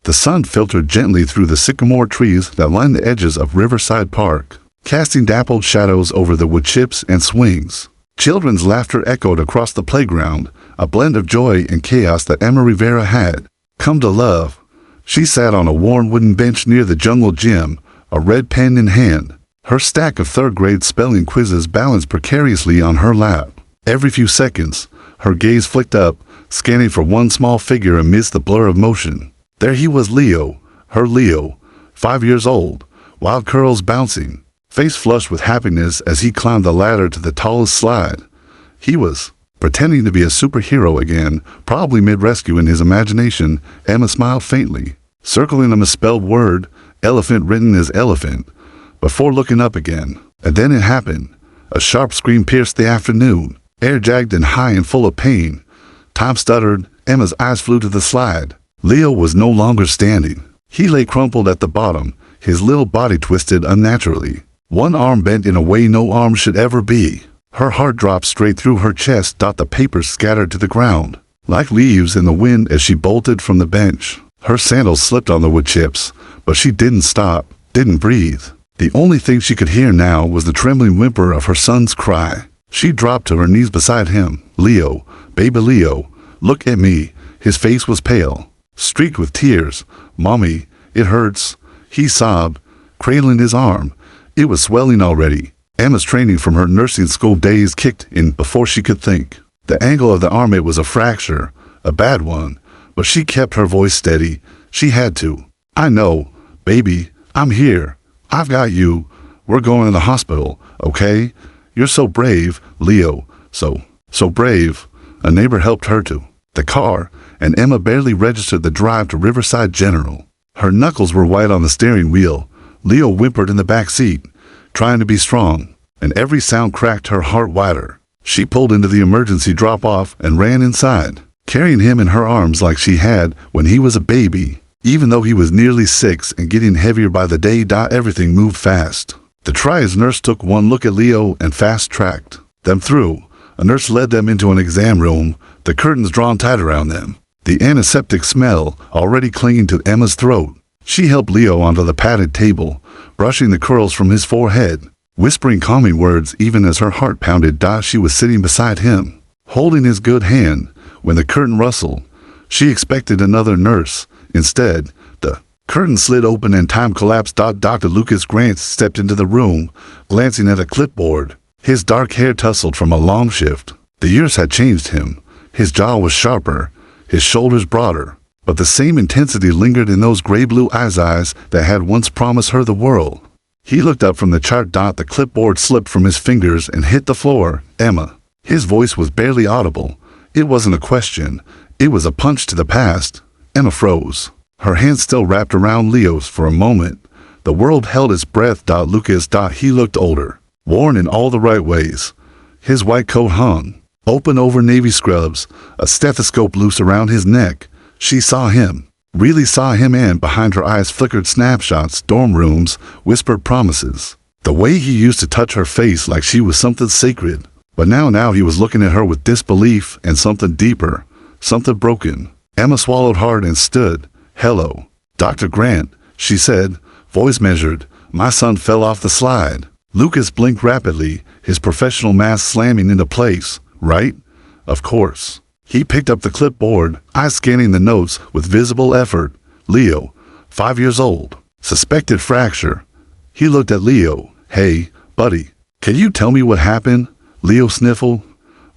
The sun filtered gently through the sycamore trees that lined the edges of Riverside Park, casting dappled shadows over the wood chips and swings. Children's laughter echoed across the playground, a blend of joy and chaos that Emma Rivera had come to love. She sat on a worn wooden bench near the jungle gym, a red pen in hand. Her stack of third-grade spelling quizzes balanced precariously on her lap. Every few seconds, her gaze flicked up, scanning for one small figure amidst the blur of motion. There he was, Leo, her Leo, 5 years old, wild curls bouncing, face flushed with happiness as he climbed the ladder to the tallest slide. He was pretending to be a superhero again, probably mid-rescue in his imagination. Emma smiled faintly, circling a misspelled word, elephant written as elephant, before looking up again. And then it happened. A sharp scream pierced the afternoon, air jagged and high and full of pain. Time stuttered, Emma's eyes flew to the slide. Leo was no longer standing. He lay crumpled at the bottom, his little body twisted unnaturally. One arm bent in a way no arm should ever be. Her heart dropped straight through her chest. The papers scattered to the ground, like leaves in the wind as she bolted from the bench. Her sandals slipped on the wood chips, but she didn't stop, didn't breathe. The only thing she could hear now was the trembling whimper of her son's cry. She dropped to her knees beside him. Leo, baby Leo, look at me. His face was pale, streaked with tears. Mommy, it hurts, he sobbed, cradling his arm. It was swelling already. Emma's training from her nursing school days kicked in before she could think. The angle of the arm, it was a fracture, a bad one, but she kept her voice steady. She had to. I know, baby, I'm here. I've got you. We're going to the hospital, okay? You're so brave, Leo. So brave. A neighbor helped her to the car, and Emma barely registered the drive to Riverside General. Her knuckles were white on the steering wheel. Leo whimpered in the back seat, trying to be strong, and every sound cracked her heart wider. She pulled into the emergency drop-off and ran inside, carrying him in her arms like she had when he was a baby. Even though he was nearly 6 and getting heavier by the day, everything moved fast. The triage nurse took one look at Leo and fast-tracked them through. A nurse led them into an exam room, the curtains drawn tight around them, the antiseptic smell already clinging to Emma's throat. She helped Leo onto the padded table, brushing the curls from his forehead, whispering calming words even as her heart pounded. She was sitting beside him, holding his good hand. When the curtain rustled, she expected another nurse. Instead, the curtain slid open and time collapsed. Dr. Lucas Grant stepped into the room, glancing at a clipboard. His dark hair tousled from a long shift. The years had changed him. His jaw was sharper, his shoulders broader, but the same intensity lingered in those gray-blue eyes that had once promised her the world. He looked up from the chart. The clipboard slipped from his fingers and hit the floor. Emma. His voice was barely audible. It wasn't a question. It was a punch to the past. Emma froze, her hands still wrapped around Leo's. For a moment, the world held its breath. Lucas. He looked older, worn in all the right ways. His white coat hung open over navy scrubs, a stethoscope loose around his neck. She saw him, really saw him, and behind her eyes flickered snapshots, dorm rooms, whispered promises. The way he used to touch her face like she was something sacred. But now he was looking at her with disbelief and something deeper, something broken. Emma swallowed hard and stood. Hello, Dr. Grant, she said, voice measured. My son fell off the slide. Lucas blinked rapidly, his professional mask slamming into place. Right? Of course. He picked up the clipboard, eyes scanning the notes with visible effort. Leo, 5 years old, suspected fracture. He looked at Leo. Hey, buddy, can you tell me what happened? Leo sniffled.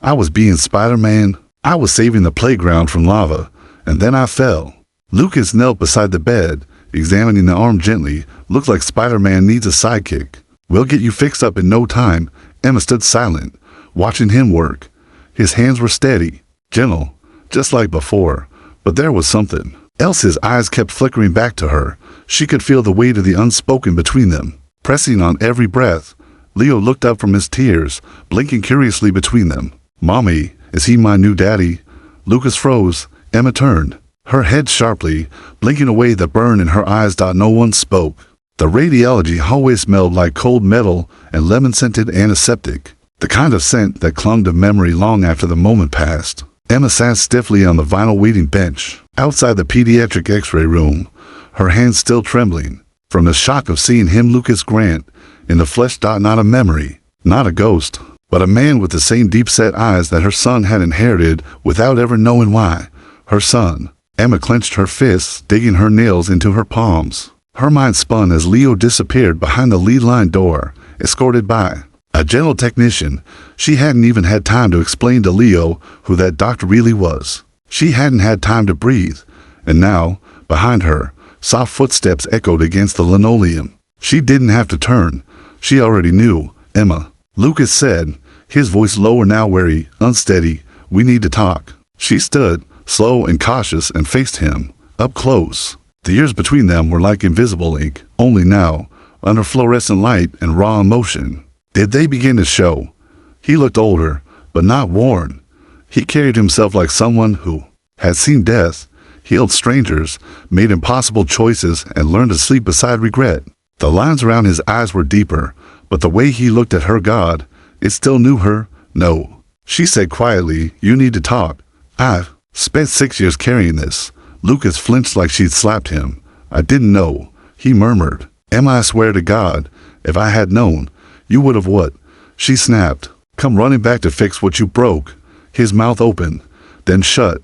I was being Spider-Man. I was saving the playground from lava, and then I fell. Lucas knelt beside the bed, examining the arm gently. Looked like Spider-Man needs a sidekick. We'll get you fixed up in no time. Emma stood silent, watching him work. His hands were steady, gentle, just like before, but there was something else. His eyes kept flickering back to her. She could feel the weight of the unspoken between them, pressing on every breath. Leo looked up from his tears, blinking curiously between them. Mommy, is he my new daddy? Lucas froze. Emma turned, her head sharply, blinking away the burn in her eyes. No one spoke. The radiology hallway smelled like cold metal and lemon-scented antiseptic, the kind of scent that clung to memory long after the moment passed. Emma sat stiffly on the vinyl waiting bench outside the pediatric x-ray room, her hands still trembling from the shock of seeing him, Lucas Grant, in the flesh. Not a memory, not a ghost, but a man with the same deep-set eyes that her son had inherited without ever knowing why. Her son. Emma clenched her fists, digging her nails into her palms. Her mind spun as Leo disappeared behind the lead-line door, escorted by a gentle technician. She hadn't even had time to explain to Leo who that doctor really was. She hadn't had time to breathe. And now, behind her, soft footsteps echoed against the linoleum. She didn't have to turn. She already knew. Emma. Lucas said, his voice lower now, wary, unsteady. We need to talk. She stood, slow and cautious, and faced him, up close. The years between them were like invisible ink, only now, under fluorescent light and raw emotion, did they begin to show. He looked older, but not worn. He carried himself like someone who had seen death, healed strangers, made impossible choices, and learned to sleep beside regret. The lines around his eyes were deeper, but the way he looked at her, God, it still knew her. No. She said quietly, you need to talk. I've spent 6 years carrying this. Lucas flinched like she'd slapped him. I didn't know, he murmured. Emma, I swear to God, if I had known, you would have what? She snapped. Come running back to fix what you broke. His mouth opened, then shut.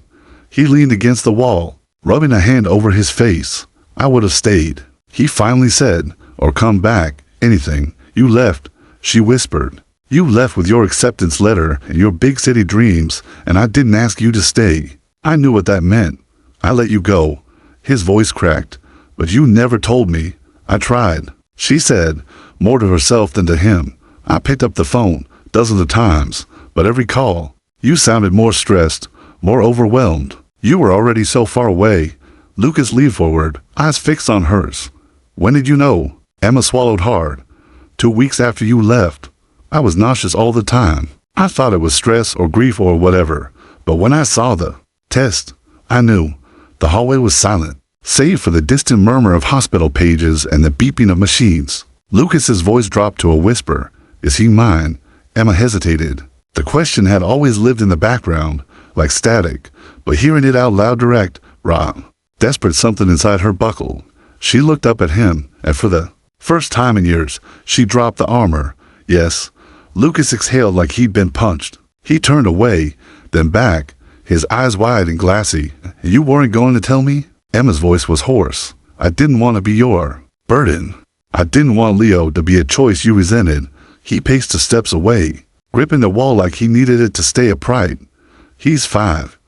He leaned against the wall, rubbing a hand over his face. I would have stayed, he finally said, or come back, anything. You left, she whispered. You left with your acceptance letter and your big city dreams, and I didn't ask you to stay. I knew what that meant. I let you go. His voice cracked. But you never told me. I tried, she said, more to herself than to him. I picked up the phone dozens of times, but every call, you sounded more stressed, more overwhelmed. You were already so far away. Lucas leaned forward, eyes fixed on hers. When did you know? Emma swallowed hard. 2 weeks after you left. I was nauseous all the time. I thought it was stress or grief or whatever, but when I saw the test, I knew. The hallway was silent, save for the distant murmur of hospital pages and the beeping of machines. Lucas's voice dropped to a whisper. Is he mine? Emma hesitated. The question had always lived in the background, like static, but hearing it out loud, direct, raw, desperate, something inside her buckled. She looked up at him, and for the first time in years, she dropped the armor. Yes. Lucas exhaled like he'd been punched. He turned away, then back, his eyes wide and glassy. You weren't going to tell me? Emma's voice was hoarse. I didn't want to be your burden. I didn't want Leo to be a choice you resented. He paced 2 steps away, gripping the wall like he needed it to stay upright. He's 5.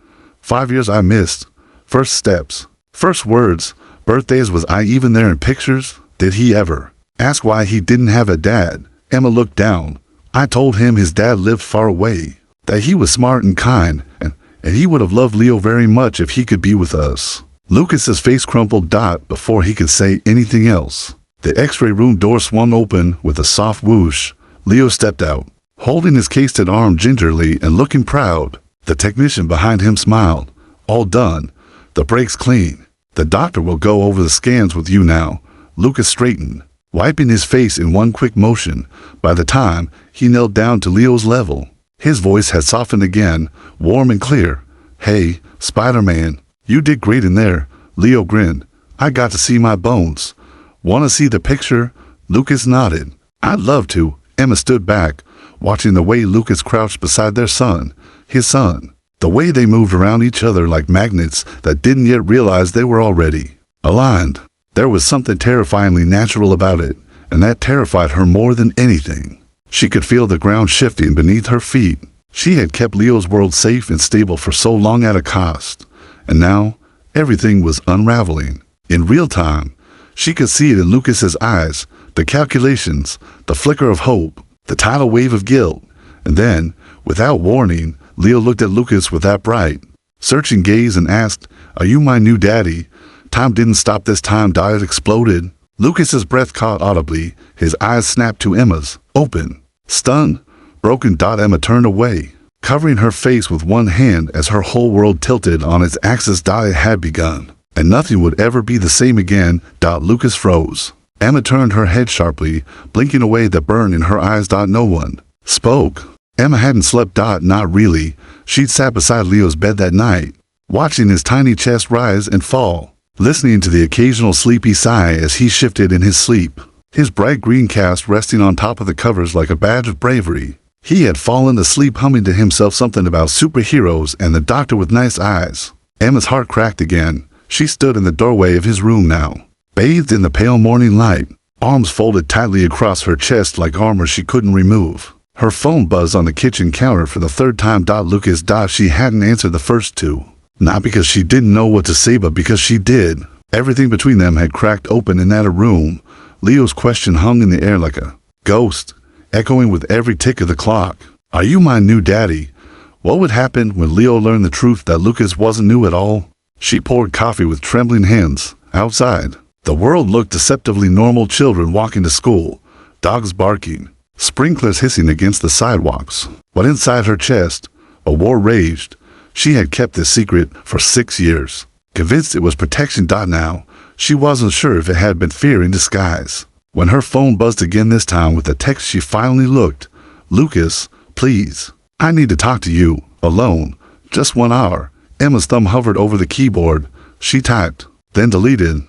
5 years I missed. First steps. First words. Birthdays. Was I even there in pictures? Did he ever ask why he didn't have a dad? Emma looked down. I told him his dad lived far away, that he was smart and kind, and he would have loved Leo very much if he could be with us. Lucas's face crumpled before he could say anything else. The x-ray room door swung open with a soft whoosh. Leo stepped out, holding his cased arm gingerly and looking proud. The technician behind him smiled. All done. The break's clean. The doctor will go over the scans with you now. Lucas straightened, wiping his face in one quick motion. By the time he knelt down to Leo's level, his voice had softened again, warm and clear. Hey, Spider-Man, you did great in there. Leo grinned. I got to see my bones. Want to see the picture? Lucas nodded. I'd love to. Emma stood back, watching the way Lucas crouched beside their son, his son. The way they moved around each other like magnets that didn't yet realize they were already aligned. There was something terrifyingly natural about it, and that terrified her more than anything. She could feel the ground shifting beneath her feet. She had kept Leo's world safe and stable for so long at a cost, and now everything was unraveling. In real time, she could see it in Lucas's eyes, the calculations, the flicker of hope, the tidal wave of guilt. And then, without warning, Leo looked at Lucas with that bright, searching gaze and asked, Are you my new daddy? Time didn't stop this time. It exploded. Lucas's breath caught audibly. His eyes snapped to Emma's, open, stunned, broken. Emma turned away, covering her face with one hand as her whole world tilted on its axis. It had begun, and nothing would ever be the same again. Lucas froze. Emma turned her head sharply, blinking away the burn in her eyes. No one spoke. Emma hadn't slept. Not really. She'd sat beside Leo's bed that night, watching his tiny chest rise and fall, listening to the occasional sleepy sigh as he shifted in his sleep, his bright green cast resting on top of the covers like a badge of bravery. He had fallen asleep humming to himself something about superheroes and the doctor with nice eyes. Emma's heart cracked again. She stood in the doorway of his room now, bathed in the pale morning light, arms folded tightly across her chest like armor she couldn't remove. Her phone buzzed on the kitchen counter for the third time. Lucas. She hadn't answered the first two. Not because she didn't know what to say, but because she did. Everything between them had cracked open in that room. Leo's question hung in the air like a ghost, echoing with every tick of the clock. Are you my new daddy? What would happen when Leo learned the truth that Lucas wasn't new at all? She poured coffee with trembling hands. Outside, the world looked deceptively normal. Children walking to school, dogs barking, sprinklers hissing against the sidewalks. But inside her chest, a war raged. She had kept this secret for 6 years, convinced it was protection. Now, she wasn't sure if it had been fear in disguise. When her phone buzzed again, this time with a text, she finally looked. Lucas, please. I need to talk to you, alone. Just 1 hour. Emma's thumb hovered over the keyboard. She typed, then deleted,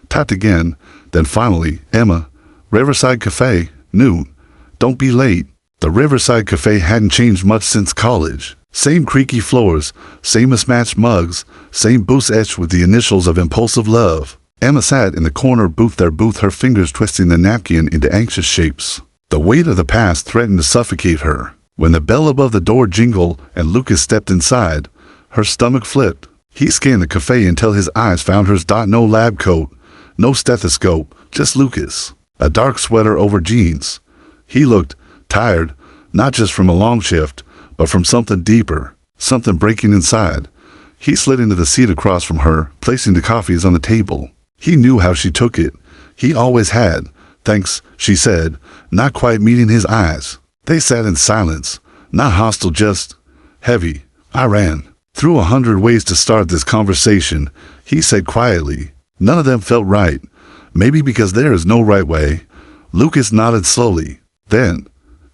typed again, then finally, Emma, Riverside Cafe, noon. Don't be late. The Riverside Cafe hadn't changed much since college. Same creaky floors, same mismatched mugs, same booths etched with the initials of impulsive love. Emma sat in the corner booth, her fingers twisting the napkin into anxious shapes. The weight of the past threatened to suffocate her. When the bell above the door jingled and Lucas stepped inside, her stomach flipped. He scanned the cafe until his eyes found hers. No lab coat, no stethoscope, just Lucas. A dark sweater over jeans. He looked tired, not just from a long shift, but from something deeper, something breaking inside. He slid into the seat across from her, placing the coffees on the table. He knew how she took it. He always had. Thanks, she said, not quite meeting his eyes. They sat in silence, not hostile, just heavy. I ran through 100 ways to start this conversation, he said quietly. None of them felt right. Maybe because there is no right way. Lucas nodded slowly. Then,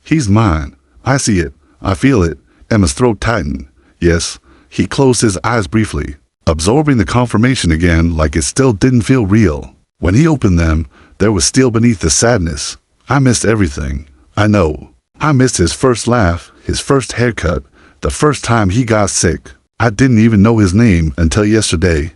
he's mine. I see it. I feel it. Emma's throat tightened. Yes. He closed his eyes briefly, absorbing the confirmation again like it still didn't feel real. When he opened them, there was steel beneath the sadness. I missed everything. I know. I missed his first laugh, his first haircut, the first time he got sick. I didn't even know his name until yesterday.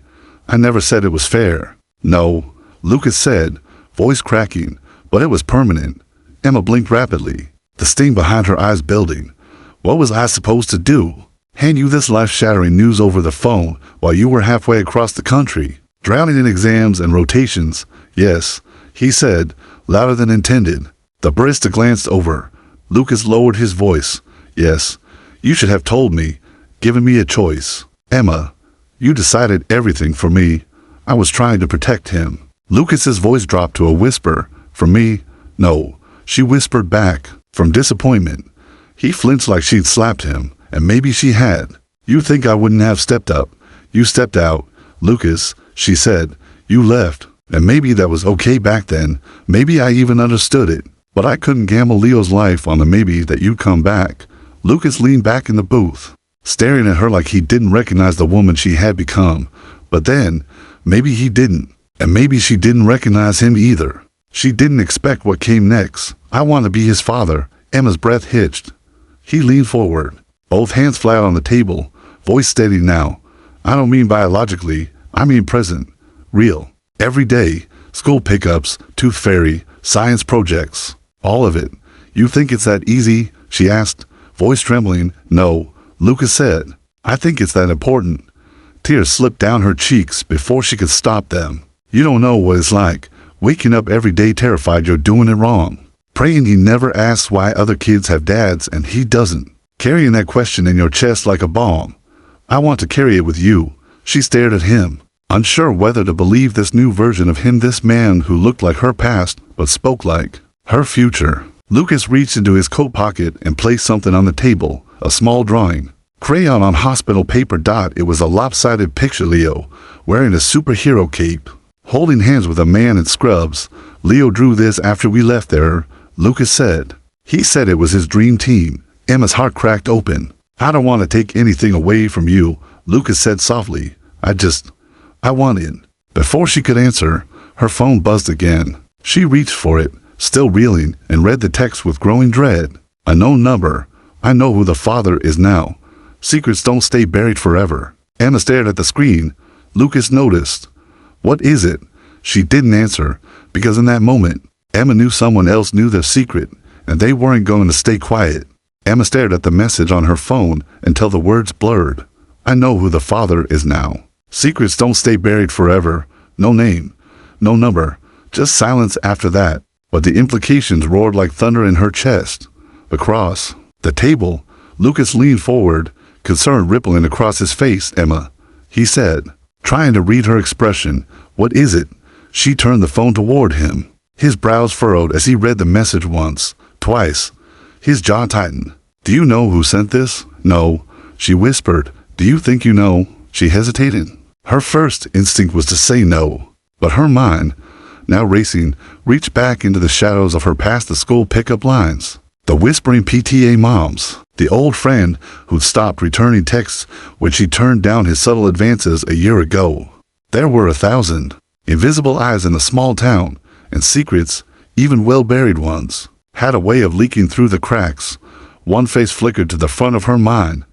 I never said it was fair. No, Lucas said, voice cracking, but it was permanent. Emma blinked rapidly, the sting behind her eyes building. What was I supposed to do? Hand you this life-shattering news over the phone while you were halfway across the country, drowning in exams and rotations? Yes, he said, louder than intended. The barista glanced over. Lucas lowered his voice. Yes, you should have told me, given me a choice. Emma, you decided everything for me. I was trying to protect him. Lucas's voice dropped to a whisper. For me? No, she whispered back, from disappointment. He flinched like she'd slapped him, and maybe she had. You think I wouldn't have stepped up. You stepped out. Lucas, she said, you left. And maybe that was okay back then. Maybe I even understood it. But I couldn't gamble Leo's life on the maybe that you'd come back. Lucas leaned back in the booth, staring at her like he didn't recognize the woman she had become. But then, maybe he didn't. And maybe she didn't recognize him either. She didn't expect what came next. I want to be his father. Emma's breath hitched. He leaned forward, both hands flat on the table, voice steady now. I don't mean biologically, I mean present, real. Every day, school pickups, tooth fairy, science projects, all of it. You think it's that easy? She asked, voice trembling. No, Lucas said. I think it's that important. Tears slipped down her cheeks before she could stop them. You don't know what it's like, waking up every day terrified you're doing it wrong. Praying he never asks why other kids have dads and he doesn't. Carrying that question in your chest like a bomb. I want to carry it with you. She stared at him, unsure whether to believe this new version of him, this man who looked like her past but spoke like her future. Lucas reached into his coat pocket and placed something on the table, a small drawing. Crayon on hospital paper. It was a lopsided picture. Leo, wearing a superhero cape, holding hands with a man in scrubs. Leo drew this after we left there, Lucas said. He said it was his dream team. Emma's heart cracked open. I don't want to take anything away from you, Lucas said softly. I want in. Before she could answer, her phone buzzed again. She reached for it, still reeling, and read the text with growing dread. Unknown number. I know who the father is now. Secrets don't stay buried forever. Emma stared at the screen. Lucas noticed. What is it? She didn't answer, because in that moment, Emma knew someone else knew their secret, and they weren't going to stay quiet. Emma stared at the message on her phone until the words blurred. I know who the father is now. Secrets don't stay buried forever. No name. No number. Just silence after that. But the implications roared like thunder in her chest. Across the table, Lucas leaned forward, concern rippling across his face. Emma, he said, trying to read her expression. What is it? She turned the phone toward him. His brows furrowed as he read the message once, twice. His jaw tightened. Do you know who sent this? No, she whispered. Do you think you know? She hesitated. Her first instinct was to say no, but her mind, now racing, reached back into the shadows of her past-the-school pickup lines. The whispering PTA moms, the old friend who'd stopped returning texts when she turned down his subtle advances a year ago. There were 1,000 invisible eyes in a small town, and secrets, even well-buried ones, had a way of leaking through the cracks. One face flickered to the front of her mind.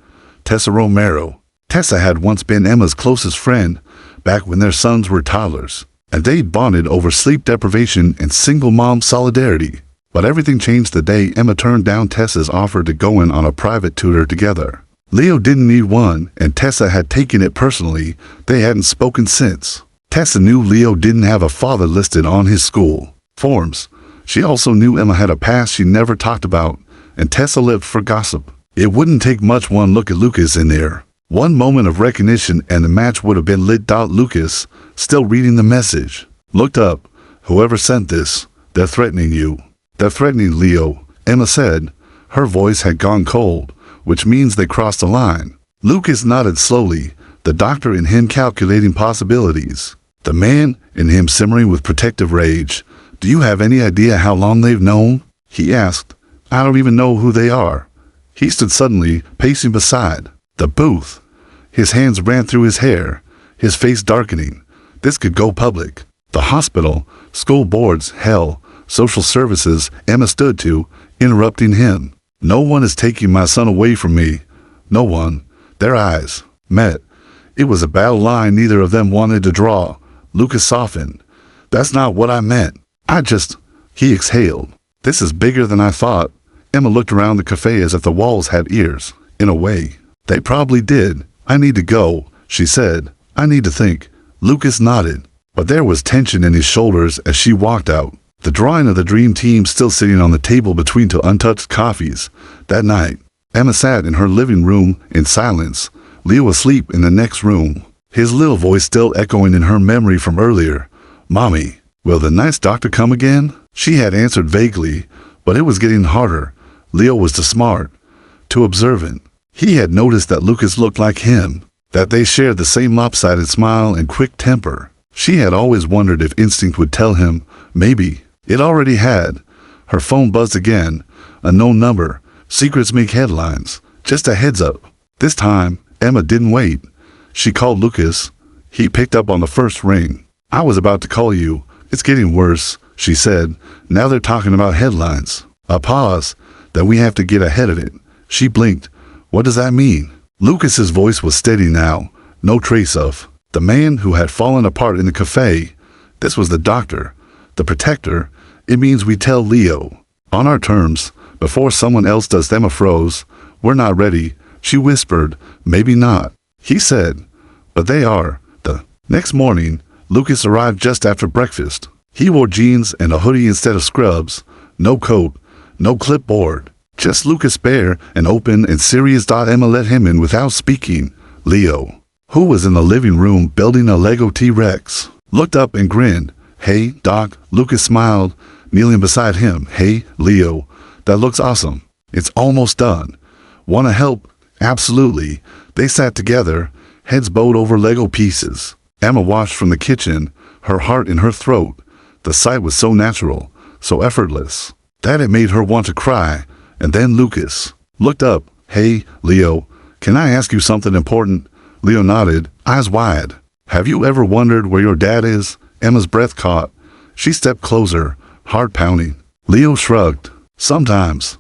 Tessa Romero. Tessa had once been Emma's closest friend, back when their sons were toddlers, and they'd bonded over sleep deprivation and single mom solidarity. But everything changed the day Emma turned down Tessa's offer to go in on a private tutor together. Leo didn't need one, and Tessa had taken it personally. They hadn't spoken since. Tessa knew Leo didn't have a father listed on his school forms. She also knew Emma had a past she never talked about, and Tessa lived for gossip. It wouldn't take much one look at Lucas in there. One moment of recognition and the match would have been lit. Lucas, still reading the message, looked up. Whoever sent this, they're threatening you. They're threatening Leo, Emma said. Her voice had gone cold, which means they crossed a line. Lucas nodded slowly, the doctor in him calculating possibilities, the man in him simmering with protective rage. Do you have any idea how long they've known? He asked. I don't even know who they are. He stood suddenly, pacing beside the booth. His hands ran through his hair, his face darkening. This could go public. The hospital, school boards, hell, social services, Emma stood to, interrupting him. No one is taking my son away from me. No one. Their eyes met. It was a battle line neither of them wanted to draw. Lucas softened. That's not what I meant. He exhaled. This is bigger than I thought. Emma looked around the cafe as if the walls had ears. In a way, they probably did. I need to go, she said. I need to think. Lucas nodded, but there was tension in his shoulders as she walked out. The drawing of the dream team still sitting on the table between two untouched coffees. That night, Emma sat in her living room in silence. Leo asleep in the next room, his little voice still echoing in her memory from earlier. Mommy, will the nice doctor come again? She had answered vaguely, but it was getting harder. Leo was too smart, too observant. He had noticed that Lucas looked like him, that they shared the same lopsided smile and quick temper. She had always wondered if instinct would tell him. Maybe it already had. Her phone buzzed again. A known number. Secrets make headlines. Just a heads up. This time, Emma didn't wait. She called Lucas. He picked up on the first ring. I was about to call you. It's getting worse, she said. Now they're talking about headlines. A pause. Then we have to get ahead of it. She blinked. What does that mean? Lucas's voice was steady now. No trace of the man who had fallen apart in the cafe. This was the doctor. The protector. It means we tell Leo. On our terms. Before someone else does. Emma froze. We're not ready, she whispered. Maybe not, he said. But they are. The next morning, Lucas arrived just after breakfast. He wore jeans and a hoodie instead of scrubs. No coat. No clipboard. Just Lucas bare and open and serious. Emma let him in without speaking. Leo, who was in the living room building a Lego T-Rex, looked up and grinned. Hey, Doc, Lucas smiled, kneeling beside him. Hey, Leo, that looks awesome. It's almost done. Want to help? Absolutely. They sat together, heads bowed over Lego pieces. Emma watched from the kitchen, her heart in her throat. The sight was so natural, so effortless, that it made her want to cry. And then Lucas looked up. Hey, Leo, Can I ask you something important? Leo nodded, eyes wide. Have you ever wondered where your dad is? Emma's breath caught. She stepped closer, heart pounding. Leo shrugged. Sometimes.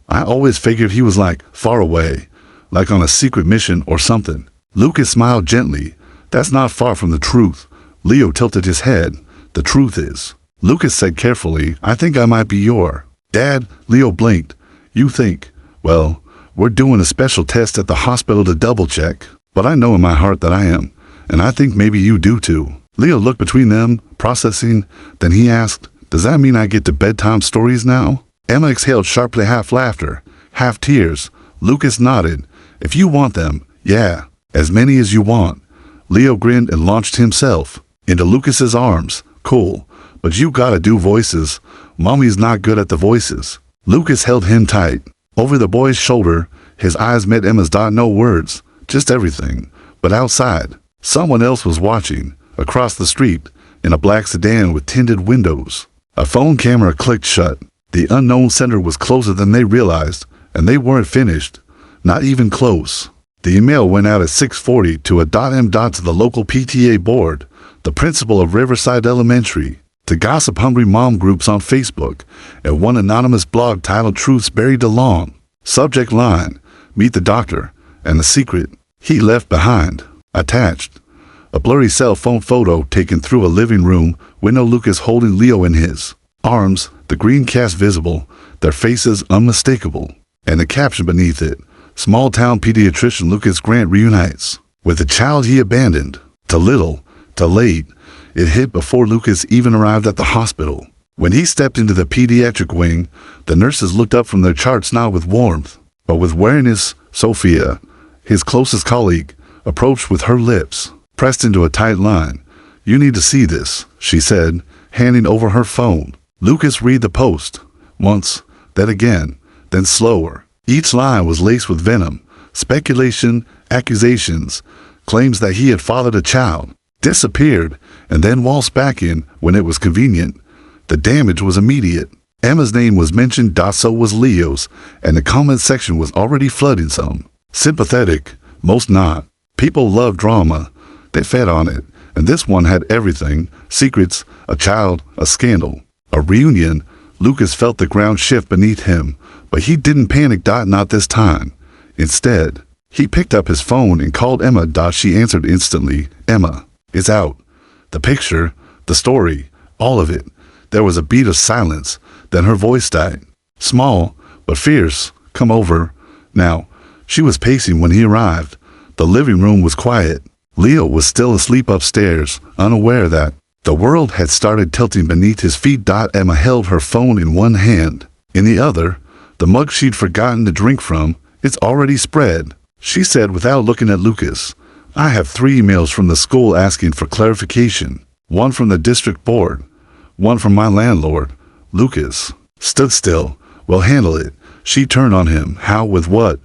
I always figured he was far away, like on a secret mission or something. Lucas smiled gently. That's not far from the truth. Leo tilted his head. The truth is. Lucas said carefully, I think I might be your dad. Leo blinked. You think? Well, we're doing a special test at the hospital to double check, but I know in my heart that I am, and I think maybe you do too. Leo looked between them, processing, then he asked, does that mean I get to bedtime stories now? Emma exhaled sharply, half laughter, half tears. Lucas nodded. If you want them, yeah, as many as you want. Leo grinned and launched himself into Lucas's arms. Cool, but you gotta do voices. Mommy's not good at the voices. Lucas held him tight. Over the boy's shoulder, his eyes met Emma's. No words, just everything. But outside, someone else was watching, across the street, in a black sedan with tinted windows. A phone camera clicked shut. The unknown sender was closer than they realized, and they weren't finished. Not even close. The email went out at 6:40 to a .m. to the local PTA board, the principal of Riverside Elementary, to gossip-hungry mom groups on Facebook, and one anonymous blog titled Truths Buried Along. Subject line, meet the doctor, and the secret he left behind. Attached, a blurry cell phone photo taken through a living room, window. Lucas holding Leo in his arms, the green cast visible, their faces unmistakable, and the caption beneath it, small-town pediatrician Lucas Grant reunites with the child he abandoned. Too little, too late. It hit before Lucas even arrived at the hospital. When he stepped into the pediatric wing, the nurses looked up from their charts, not with warmth, but with wariness. Sophia, his closest colleague, approached with her lips pressed into a tight line. You need to see this, she said, handing over her phone. Lucas read the post. Once, then again, then slower. Each line was laced with venom, speculation, accusations, claims that he had fathered a child, disappeared, and then waltzed back in when it was convenient. The damage was immediate. Emma's name was mentioned, so was Leo's, and the comment section was already flooding. Some sympathetic, most not. People love drama. They fed on it, and this one had everything: secrets, a child, a scandal, a reunion. Lucas felt the ground shift beneath him, but he didn't panic. Not this time. Instead, he picked up his phone and called Emma. She answered instantly. Emma, it's out. The picture, the story, all of it. There was a beat of silence, then her voice died. Small, but fierce. Come over. Now, she was pacing when he arrived. The living room was quiet. Leo was still asleep upstairs, unaware that the world had started tilting beneath his feet. Emma held her phone in one hand. In the other, the mug she'd forgotten to drink from. It's already spread, she said without looking at Lucas. I have 3 emails from the school asking for clarification. 1 from the district board. 1 from my landlord. Lucas stood still. Well, handle it. She turned on him. How? With what?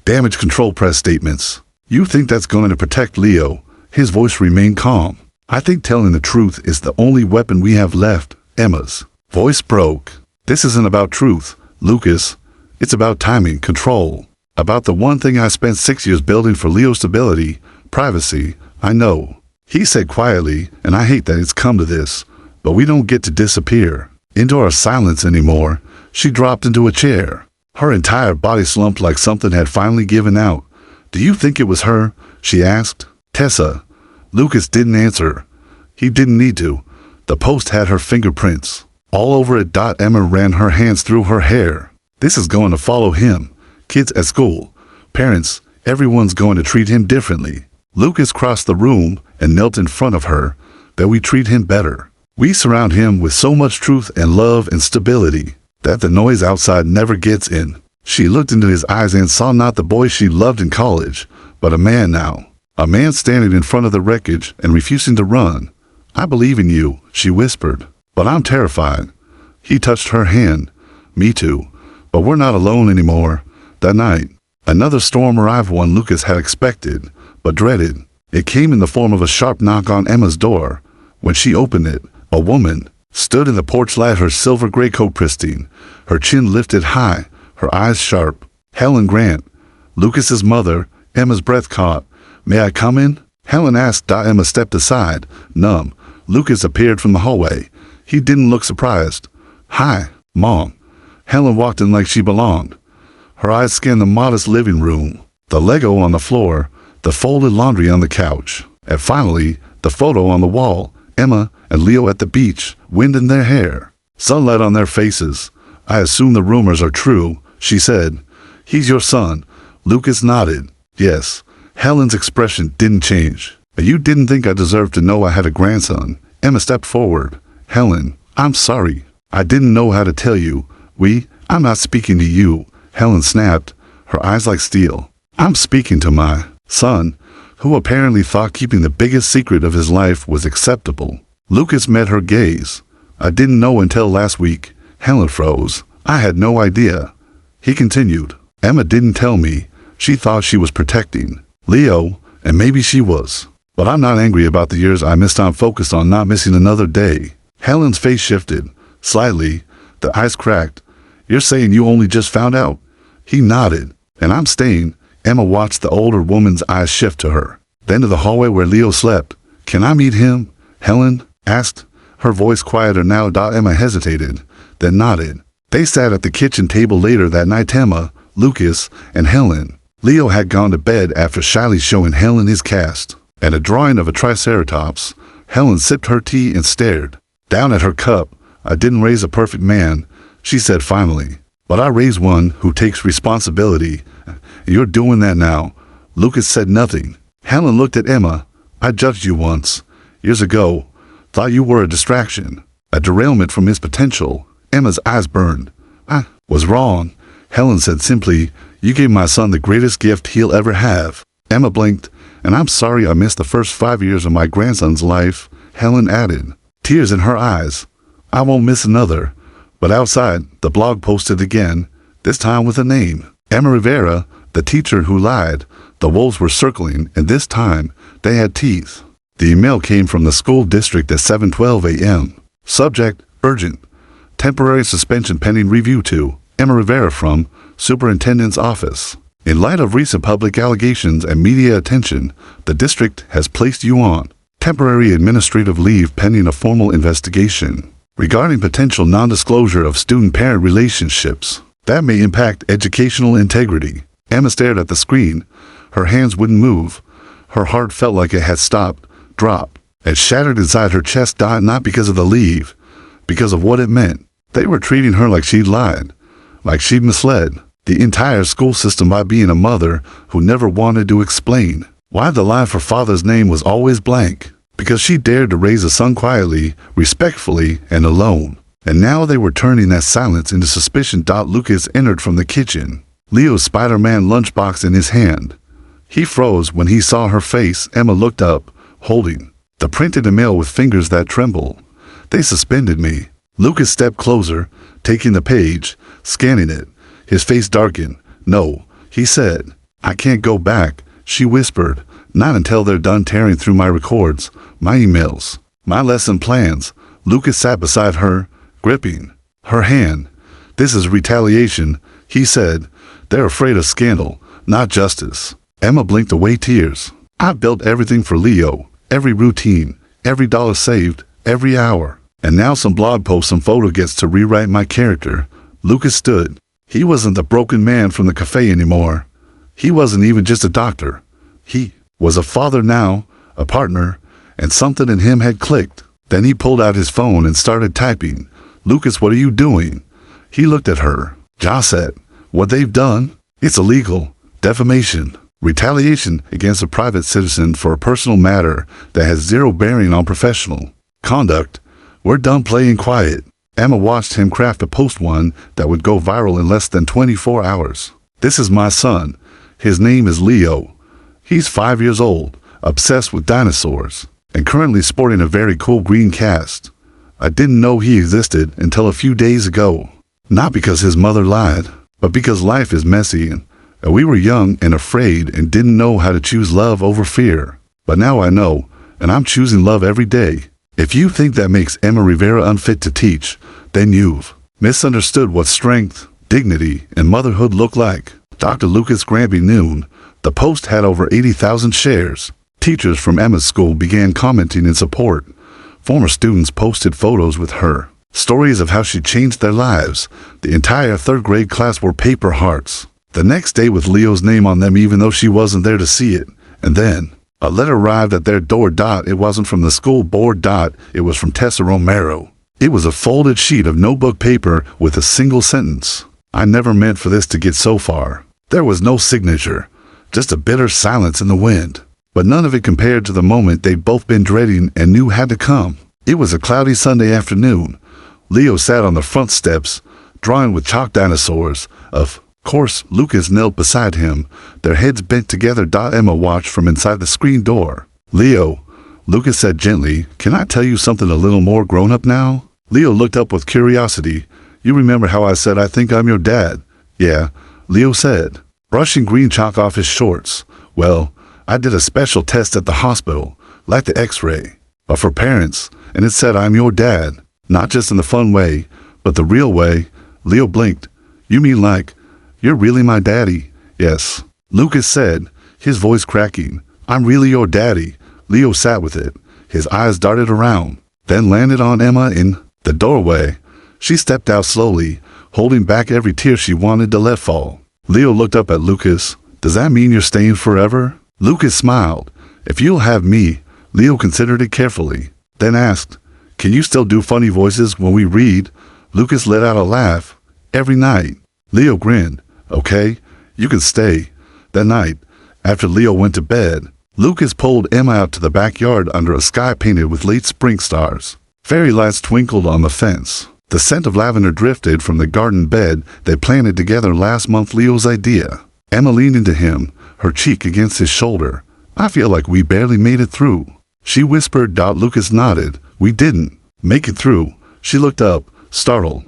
Damage control press statements. You think that's going to protect Leo? His voice remained calm. I think telling the truth is the only weapon we have left. Emma's voice broke. This isn't about truth, Lucas. It's about timing, control. About the one thing I spent 6 years building for Leo's stability, privacy. I know, he said quietly, and I hate that it's come to this, but we don't get to disappear into our silence anymore. She dropped into a chair. Her entire body slumped like something had finally given out. Do you think it was her? She asked. Tessa. Lucas didn't answer. He didn't need to. The post had her fingerprints all over it. Emma ran her hands through her hair. This is going to follow him. Kids at school, parents, everyone's going to treat him differently. Lucas crossed the room and knelt in front of her. That we treat him better. We surround him with so much truth and love and stability that the noise outside never gets in. She looked into his eyes and saw not the boy she loved in college, but a man now. A man standing in front of the wreckage and refusing to run. I believe in you, she whispered, but I'm terrified. He touched her hand. Me too. But we're not alone anymore. That night, another storm arrived, one Lucas had expected, but dreaded. It came in the form of a sharp knock on Emma's door. When she opened it, a woman stood in the porch light, her silver gray coat pristine, her chin lifted high, her eyes sharp. Helen Grant, Lucas's mother, Emma's breath caught. May I come in? Helen asked. Emma stepped aside, numb. Lucas appeared from the hallway. He didn't look surprised. Hi, Mom. Helen walked in like she belonged. Her eyes scanned the modest living room, the Lego on the floor, the folded laundry on the couch, and finally, the photo on the wall, Emma and Leo at the beach, wind in their hair, sunlight on their faces. I assume the rumors are true, she said. He's your son. Lucas nodded. Yes. Helen's expression didn't change. You didn't think I deserved to know I had a grandson. Emma stepped forward. Helen, I'm sorry. I didn't know how to tell you. I'm not speaking to you. Helen snapped, her eyes like steel. I'm speaking to my son, who apparently thought keeping the biggest secret of his life was acceptable. Lucas met her gaze. I didn't know until last week. Helen froze. I had no idea. He continued. Emma didn't tell me. She thought she was protecting Leo, and maybe she was. But I'm not angry about the years I missed. I'm focused on not missing another day. Helen's face shifted. Slightly. The ice cracked. You're saying you only just found out? He nodded. And I'm staying. Emma watched the older woman's eyes shift to her, then to the hallway where Leo slept. Can I meet him? Helen asked, her voice quieter now. Emma hesitated, then nodded. They sat at the kitchen table later that night. Emma, Lucas, and Helen. Leo had gone to bed after shyly showing Helen his cast and a drawing of a triceratops. Helen sipped her tea and stared down at her cup. I didn't raise a perfect man, she said finally, but I raised one who takes responsibility. You're doing that now. Lucas said nothing. Helen looked at Emma. I judged you once, years ago. Thought you were a distraction, a derailment from his potential. Emma's eyes burned. I was wrong. Helen said simply, you gave my son the greatest gift he'll ever have. Emma blinked. And I'm sorry I missed the first 5 years of my grandson's life, Helen added, tears in her eyes. I won't miss another. But outside, the blog posted again, this time with a name. Emma Rivera, the teacher who lied. The wolves were circling, and this time, they had teeth. The email came from the school district at 7:12 a.m. Subject, urgent. Temporary suspension pending review to Emma Rivera from Superintendent's Office. In light of recent public allegations and media attention, the district has placed you on temporary administrative leave pending a formal investigation regarding potential non-disclosure of student-parent relationships that may impact educational integrity. Emma stared at the screen. Her hands wouldn't move. Her heart felt like it had stopped, dropped, and shattered inside her chest. Not because of the leave, because of what it meant. They were treating her like she'd lied, like she'd misled the entire school system by being a mother who never wanted to explain why the line for father's name was always blank, because she dared to raise a son quietly, respectfully, and alone. And now they were turning that silence into suspicion. Lucas entered from the kitchen, Leo's Spider-Man lunchbox in his hand. He froze when he saw her face. Emma looked up, holding the printed email with fingers that trembled. They suspended me. Lucas stepped closer, taking the page, scanning it. His face darkened. No, he said. I can't go back, she whispered. Not until they're done tearing through my records, my emails, my lesson plans. Lucas sat beside her, gripping her hand. This is retaliation, he said. They're afraid of scandal, not justice. Emma blinked away tears. I've built everything for Leo, every routine, every dollar saved, every hour. And now some blog post, some photo gets to rewrite my character. Lucas stood. He wasn't the broken man from the cafe anymore. He wasn't even just a doctor. He was a father now, a partner, and something in him had clicked. Then he pulled out his phone and started typing. Lucas, what are you doing? He looked at her. Josette, what they've done, it's illegal. Defamation. Retaliation against a private citizen for a personal matter that has zero bearing on professional conduct. We're done playing quiet. Emma watched him craft a post, one that would go viral in less than 24 hours. This is my son. His name is Leo. He's 5 years old, obsessed with dinosaurs, and currently sporting a very cool green cast. I didn't know he existed until a few days ago. Not because his mother lied, but because life is messy and we were young and afraid and didn't know how to choose love over fear. But now I know, and I'm choosing love every day. If you think that makes Emma Rivera unfit to teach, then you've misunderstood what strength, dignity, and motherhood look like. Dr. Lucas Granby Noon. The post had over 80,000 shares. Teachers from Emma's school began commenting in support. Former students posted photos with her. Stories of how she changed their lives. The entire third grade class wore paper hearts. The next day with Leo's name on them even though she wasn't there to see it. And then a letter arrived at their door. It wasn't from the school board. It was from Tessa Romero. It was a folded sheet of notebook paper with a single sentence. I never meant for this to get so far. There was no signature, just a bitter silence in the wind. But none of it compared to the moment they'd both been dreading and knew had to come. It was a cloudy Sunday afternoon. Leo sat on the front steps, drawing with chalk dinosaurs. Of course, Lucas knelt beside him, their heads bent together. Emma watched from inside the screen door. Leo, Lucas said gently, can I tell you something a little more grown up now? Leo looked up with curiosity. You remember how I said I think I'm your dad? Yeah, Leo said, brushing green chalk off his shorts. Well, I did a special test at the hospital, like the x-ray, but for parents, and it said I'm your dad. Not just in the fun way, but the real way. Leo blinked. You mean like, you're really my daddy? Yes, Lucas said, his voice cracking. I'm really your daddy. Leo sat with it. His eyes darted around, then landed on Emma in the doorway. She stepped out slowly, holding back every tear she wanted to let fall. Leo looked up at Lucas. Does that mean you're staying forever? Lucas smiled. If you'll have me. Leo considered it carefully, then asked, can you still do funny voices when we read? Lucas let out a laugh. Every night. Leo grinned. Okay, you can stay. That night, after Leo went to bed, Lucas pulled Emma out to the backyard under a sky painted with late spring stars. Fairy lights twinkled on the fence. The scent of lavender drifted from the garden bed they planted together last month. Leo's idea. Emma leaned into him, her cheek against his shoulder. I feel like we barely made it through, she whispered. Lucas nodded. We didn't make it through. She looked up, startled.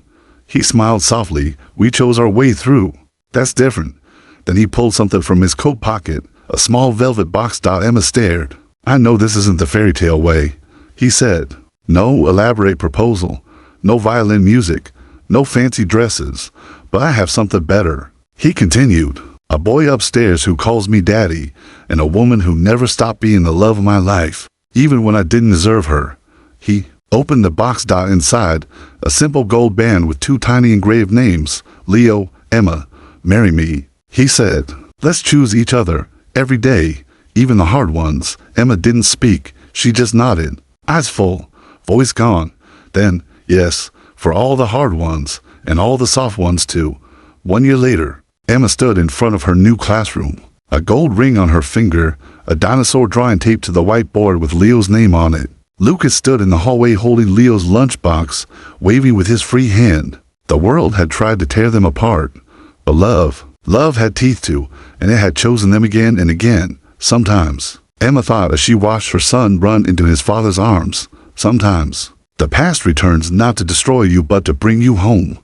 He smiled softly. We chose our way through. That's different. Then he pulled something from his coat pocket, a small velvet box. Emma stared. I know this isn't the fairy tale way, he said. No elaborate proposal, no violin music, no fancy dresses, but I have something better, he continued. A boy upstairs who calls me daddy, and a woman who never stopped being the love of my life, even when I didn't deserve her. He opened the box. Inside, a simple gold band with 2 tiny engraved names. Leo, Emma, marry me, he said. Let's choose each other, every day, even the hard ones. Emma didn't speak, she just nodded, eyes full, voice gone. Then, yes, for all the hard ones, and all the soft ones too. 1 year later, Emma stood in front of her new classroom, a gold ring on her finger, a dinosaur drawing taped to the whiteboard with Leo's name on it. Lucas stood in the hallway holding Leo's lunchbox, waving with his free hand. The world had tried to tear them apart, but love had teeth too, and it had chosen them again and again. Sometimes, Emma thought as she watched her son run into his father's arms, sometimes the past returns not to destroy you but to bring you home.